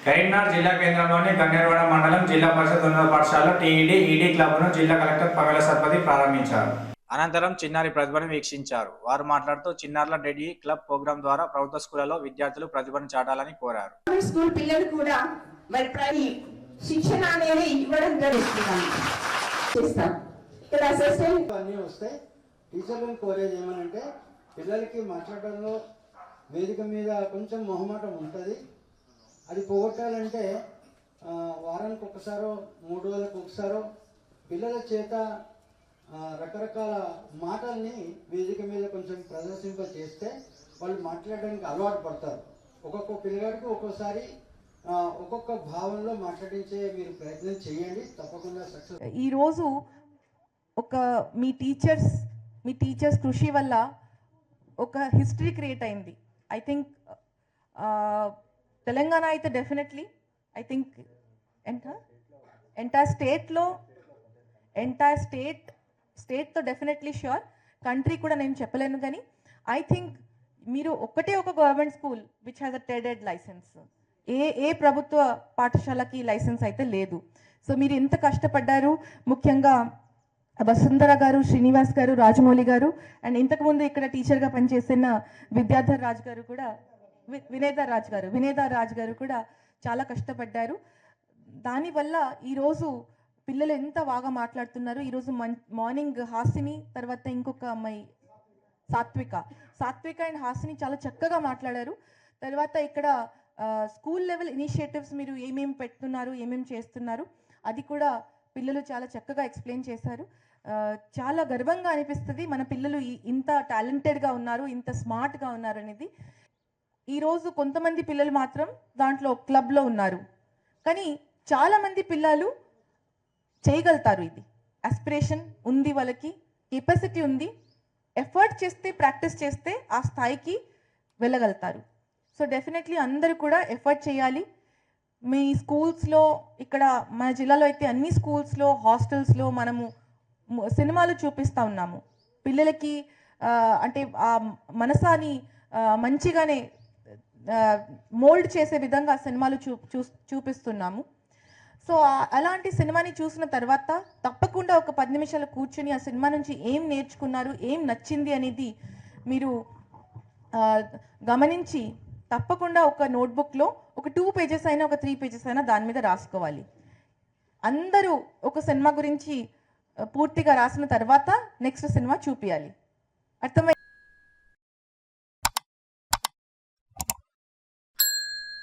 కరీంనగర్ జిల్లా కేంద్రంలోని గన్నేరువాడ మండలం జిల్లా పరిషత్ ఉన్నత పాఠశాలలో టీఈడీ ఈడీ క్లబ్ను జిల్లా కలెక్టర్ పమేల సత్పతి ప్రారంభించారు. అనంతరం చిన్నారి ప్రతిభను వీక్షించారు. వారు మాట్లాడుతూ చిన్నారుల డెడీ క్లబ్ ప్రోగ్రాం ద్వారా ప్రభుత్వ స్కూళ్లలో విద్యార్థులు ప్రతిభను చాటాలని కోరారు. స్కూల్ పిల్లలు కూడా మరి శిక్షణ అనేది ఇవ్వడం జరుగుతుంది. ఇక్కడ అసిస్టెంట్ అన్నీ వస్తాయి. టీచర్లను కోరేది ఏమనంటే పిల్లలకి మాట్లాడడంలో వేదిక మీద కొంచెం మొహమాటం ఉంటుంది. అది పోగొట్టాలంటే వారానికి ఒకసారో 3 రోజులకు ఒకసారో పిల్లల చేత రకరకాల మాటల్ని వేదిక మీద కొంచెం ప్రదర్శింప చేస్తే వాళ్ళు మాట్లాడడానికి అలవాటు పడతారు. ఒక్కొక్క పిల్లగాడికి ఒక్కోసారి ఒక్కొక్క భావంలో మాట్లాడించే మీరు ప్రయత్నం చేయండి, తప్పకుండా సక్సెస్. ఈరోజు ఒక మీ టీచర్స్ కృషి వల్ల ఒక హిస్టరీ క్రియేట్ అయింది. ఐ థింక్ తెలంగాణ అయితే డెఫినెట్లీ ఐ థింక్ ఎంటైర్ స్టేట్తో డెఫినెట్లీ ష్యూర్, కంట్రీ కూడా నేను చెప్పలేను. కానీ ఐ థింక్ మీరు ఒక government school which has a టెడెడ్ లైసెన్స్, ఏ ప్రభుత్వ పాఠశాలకి లైసెన్స్ అయితే లేదు. సో మీరు ఎంత కష్టపడ్డారు. ముఖ్యంగా వసుంధర గారు, శ్రీనివాస్ గారు, రాజమౌళి గారు అండ్ ఇంతకుముందు ఇక్కడ టీచర్గా పనిచేసిన విద్యాధర్ రాజ్ గారు కూడా, వినేదా రాజ్ గారు కూడా చాలా కష్టపడ్డారు. దానివల్ల ఈరోజు పిల్లలు ఎంత బాగా మాట్లాడుతున్నారు. ఈరోజు మార్నింగ్ హాసిని, తర్వాత ఇంకొక అమ్మాయి సాత్విక అండ్ హాసిని చాలా చక్కగా మాట్లాడారు. తర్వాత ఇక్కడ స్కూల్ లెవెల్ ఇనిషియేటివ్స్ మీరు ఏమేమి పెడుతున్నారు, ఏమేమి చేస్తున్నారు అది కూడా పిల్లలు చాలా చక్కగా ఎక్స్ప్లెయిన్ చేశారు. చాలా గర్వంగా అనిపిస్తుంది మన పిల్లలు ఇంత టాలెంటెడ్గా ఉన్నారు, ఇంత స్మార్ట్గా ఉన్నారు అనేది. ఈరోజు కొంతమంది పిల్లలు మాత్రం దాంట్లో క్లబ్లో ఉన్నారు, కానీ చాలామంది పిల్లలు చేయగలుగుతారు. ఇది ఆస్పిరేషన్ ఉంది, వాళ్ళకి కెపాసిటీ ఉంది, ఎఫర్ట్ చేస్తే ప్రాక్టీస్ చేస్తే ఆ స్థాయికి వెళ్ళగలుగుతారు. సో డెఫినెట్లీ అందరూ కూడా ఎఫర్ట్ చేయాలి. మీ స్కూల్స్లో, ఇక్కడ మన జిల్లాలో అయితే అన్ని స్కూల్స్లో, హాస్టల్స్లో మనము సినిమాలు చూపిస్తూ ఉన్నాము. పిల్లలకి అంటే ఆ మనసాని మంచిగానే మోల్డ్ చేసే విధంగా సినిమాలు చూపిస్తున్నాము. సో అలాంటి సినిమాని చూసిన తర్వాత తప్పకుండా ఒక 10 నిమిషాలు కూర్చుని ఆ సినిమా నుంచి ఏం నేర్చుకున్నారు, ఏం నచ్చింది అనేది మీరు గమనించి తప్పకుండా ఒక నోట్బుక్లో ఒక 2 పేజెస్ అయినా, ఒక 3 పేజెస్ అయినా దాని మీద రాసుకోవాలి. అందరూ ఒక సినిమా గురించి పూర్తిగా రాసిన తర్వాత నెక్స్ట్ సినిమా చూపించాలి. అర్థమై